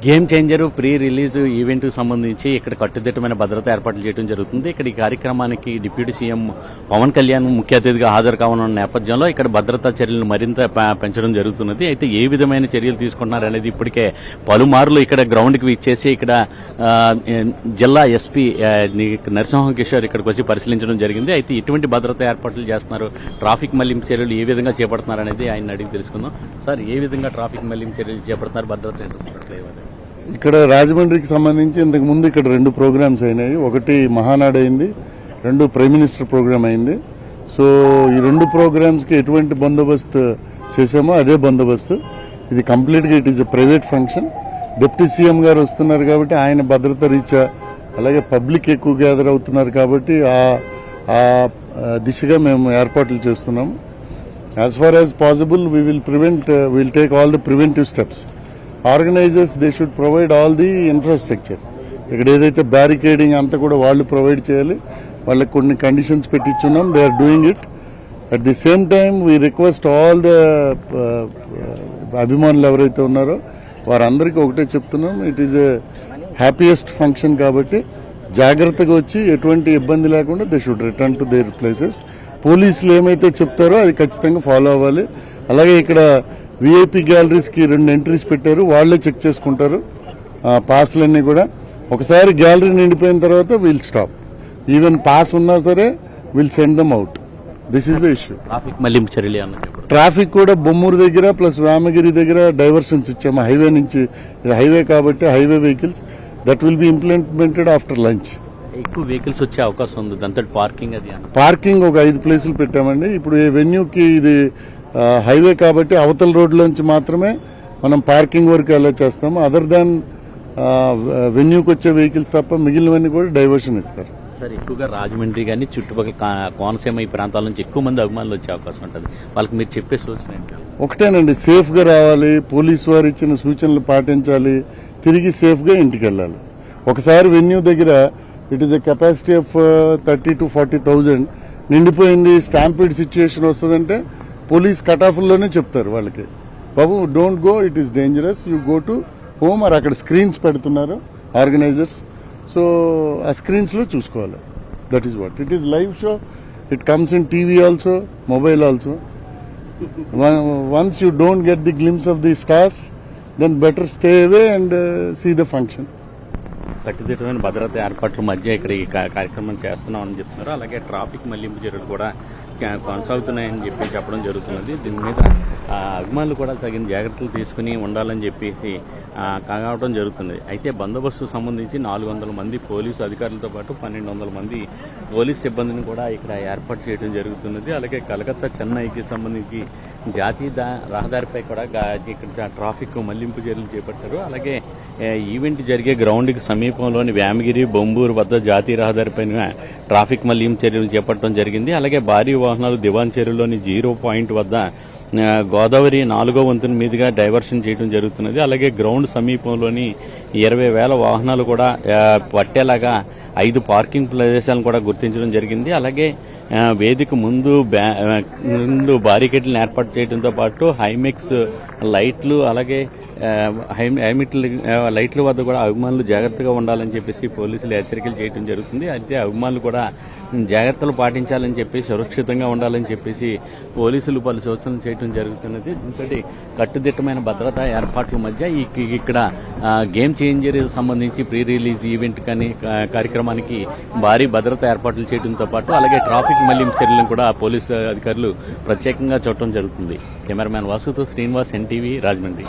Game changer pre release event కు సంబంధించి ఇక్కడ కట్టుదిట్టమైన భద్రత ఏర్పాట్లు చేయడం జరుగుతుంది. ఇక్కడ ఈ కార్యక్రమానికి డిప్యూటీ సీఎం పవన్ కళ్యాణ్ ముఖ్య అతిథిగా హాజరు కావాలన్న నేపథ్యంలో ఇక్కడ భద్రతా చర్యలను మరింత పెంచడం జరుగుతున్నది. అయితే ఏ విధమైన చర్యలు తీసుకుంటున్నారు అనేది ఇప్పటికే పలుమార్లు ఇక్కడ గ్రౌండ్ కి ఇచ్చేసి ఇక్కడ జిల్లా ఎస్పీ నరసింహం కిషోర్ ఇక్కడికి వచ్చి పరిశీలించడం జరిగింది. అయితే ఎటువంటి భద్రతా ఏర్పాట్లు చేస్తున్నారు, ట్రాఫిక్ మళ్లింపు చర్యలు ఏ విధంగా చేపడుతున్నారు అనేది ఆయన అడిగి తెలుసుకుందాం. సార్, ఏ విధంగా ట్రాఫిక్ మళ్లింపు చర్యలు చేపడుతున్నారు, భద్రత ఇక్కడ రాజమండ్రికి సంబంధించి ఇంతకు ముందు ఇక్కడ 2 ప్రోగ్రామ్స్ అయినాయి. ఒకటి మహానాడు అయింది, 2 ప్రైమ్ మినిస్టర్ ప్రోగ్రామ్ అయింది. సో ఈ 2 ప్రోగ్రామ్స్కి ఎటువంటి బందోబస్తు చేసామో అదే బందోబస్తు. ఇది కంప్లీట్గా it is a private function. Deputy CM గారు వస్తున్నారు కాబట్టి ఆయన భద్రత రీత్యా, అలాగే పబ్లిక్ ఎక్కువ గ్యాదర్ అవుతున్నారు కాబట్టి ఆ దిశగా మేము ఏర్పాట్లు చేస్తున్నాము. As far as possible we will take all the preventive steps. Organisers they should provide all the infrastructure. ఇక్కడ ఏదైతే బ్యారికేడింగ్ అంతా కూడా వాళ్ళు ప్రొవైడ్ చేయాలి. వాళ్ళకి కొన్ని కండిషన్స్ పెట్టించున్నాం, they are doing it. At the same time we request all the అభిమానులు ఎవరైతే ఉన్నారో వారందరికీ ఒకటే చెప్తున్నాం, it is a happiest function కాబట్టి జాగ్రత్తగా వచ్చి ఎటువంటి ఇబ్బంది లేకుండా they should return to their places. పోలీసులు ఏమైతే చెప్తారో అది ఖచ్చితంగా ఫాలో అవ్వాలి. అలాగే ఇక్కడ విఐపి గ్యాలరీస్ కి 2 ఎంట్రీస్ పెట్టారు, వాళ్లే చెక్ చేసుకుంటారు పాస్లన్నీ కూడా. ఒకసారి గ్యాలరీ నిండిపోయిన తర్వాత విల్ స్టాప్. ఈవెన్ పాస్ ఉన్నా సరే will send them out. This is the issue. Traffic మళ్లింపు చర్యలు ట్రాఫిక్ కూడా బొమ్మూరు దగ్గర ప్లస్ వేమగిరి దగ్గర డైవర్షన్స్ ఇచ్చాము. హైవే నుంచి, ఇది హైవే కాబట్టి highway vehicles that will be implemented after lunch. ఎక్కువ వెహికల్స్ వచ్చే అవకాశం ఉంది, దాంతో పార్కింగ్ ఒక 5 ప్లేసులు పెట్టామండి. ఇప్పుడు వెన్యూకి ఇది హైవే కాబట్టి అవతల రోడ్లోంచి మాత్రమే మనం పార్కింగ్ వరకు అలా చేస్తాము. అదర్ దాన్ వెన్యూకి వచ్చే వెహికల్స్ తప్ప మిగిలినవన్నీ కూడా డైవర్షన్ ఇస్తారు. సార్, ఎక్కువగా రాజమండ్రి కానీ చుట్టుపక్కల కోనసీమ ఈ ప్రాంతాల నుంచి ఎక్కువ మంది అభిమానులు వచ్చే అవకాశం ఉంటుంది. వాళ్ళకి మీరు చెప్పే సూచన ఏంటి? ఒకటేనండి, సేఫ్ గా రావాలి, పోలీసు వారు ఇచ్చిన సూచనలు పాటించాలి, తిరిగి సేఫ్ గా ఇంటికి వెళ్ళాలి. ఒకసారి వెన్యూ దగ్గర it is a capacity of 30,000 to 40,000 నిండిపోయింది, స్టాంపీడ్ సిచ్యుయేషన్ వస్తుందంటే పోలీస్ కటాఫ్లోనే చెప్తారు వాళ్ళకి, బాబు don't go, it is dangerous, you go to home. আর అక్కడ స్క్రీన్స్ పెడుతున్నారు ఆర్గనైజర్స్. సో ఆ స్క్రీన్స్ లో చూసుకోవాలి. That is what it is. Live show, it comes in TV also, mobile also. Once you don't get the glimpse of the stars, then better stay away and see the function. కట్టుదిట్టమైన భద్రతా ఏర్పాట్ల మధ్య ఇక్కడ ఈ కార్యక్రమం చేస్తున్నామని చెప్తున్నారు. అలాగే ట్రాఫిక్ మళ్లింపు చర్యలు కూడా కొనసాగుతున్నాయని చెప్పడం జరుగుతున్నది. దీని మీద అభిమానులు కూడా తగిన జాగ్రత్తలు తీసుకుని ఉండాలని చెప్పేసి కావడం జరుగుతుంది. అయితే బందోబస్తు సంబంధించి 400 మంది పోలీసు అధికారులతో పాటు 1200 మంది పోలీస్ సిబ్బందిని కూడా ఇక్కడ ఏర్పాటు చేయడం జరుగుతున్నది. అలాగే కలకత్తా చెన్నైకి సంబంధించి జాతీయ రహదారిపై కూడా ఇక్కడ ట్రాఫిక్ మళ్లింపు చర్యలు చేపట్టారు. అలాగే ఈవెంట్ జరిగే గ్రౌండ్ కి సమీపంలోని వేమగిరి, బొంబూరు వద్ద జాతీయ రహదారిపైన ట్రాఫిక్ మళ్లింపు చర్యలు చేపట్టడం జరిగింది. అలాగే భారీ వాహనాలు దివాన్ చెరువులోని 0 పాయింట్ వద్ద గోదావరి 4వ వంతెన మీదుగా డైవర్షన్ చేయడం జరుగుతున్నది. అలాగే గ్రౌండ్ సమీపంలోని 20,000 వాహనాలు కూడా పట్టేలాగా 5 పార్కింగ్ ప్రదేశాలను కూడా గుర్తించడం జరిగింది. అలాగే వేదిక ముందు బారికేడ్లను ఏర్పాటు చేయడంతో పాటు హైమెక్స్ లైట్లు, అలాగే లైట్ల వద్ద కూడా అభిమానులు జాగ్రత్తగా ఉండాలని చెప్పేసి పోలీసులు హెచ్చరికలు చేయడం జరుగుతుంది. అయితే అభిమానులు కూడా జాగ్రత్తలు పాటించాలని చెప్పి, సురక్షితంగా ఉండాలని చెప్పేసి పోలీసులు పలు సూచనలు చేయడం జరుగుతున్నది. దీంతో కట్టుదిట్టమైన భద్రతా ఏర్పాట్ల మధ్య ఇక్కడ గేమ్ చేంజర్ సంబంధించి ప్రీ రిలీజ్ ఈవెంట్ కానీ కార్యక్రమానికి భారీ భద్రతా ఏర్పాట్లు చేయడంతో పాటు అలాగే ట్రాఫిక్ మళ్లింపు చర్యలను కూడా పోలీసు అధికారులు ప్రత్యేకంగా చూడటం జరుగుతుంది. కెమెరామ్యాన్ వాసుతో శ్రీనివాస్, ఎన్టీవీ, రాజమండ్రి.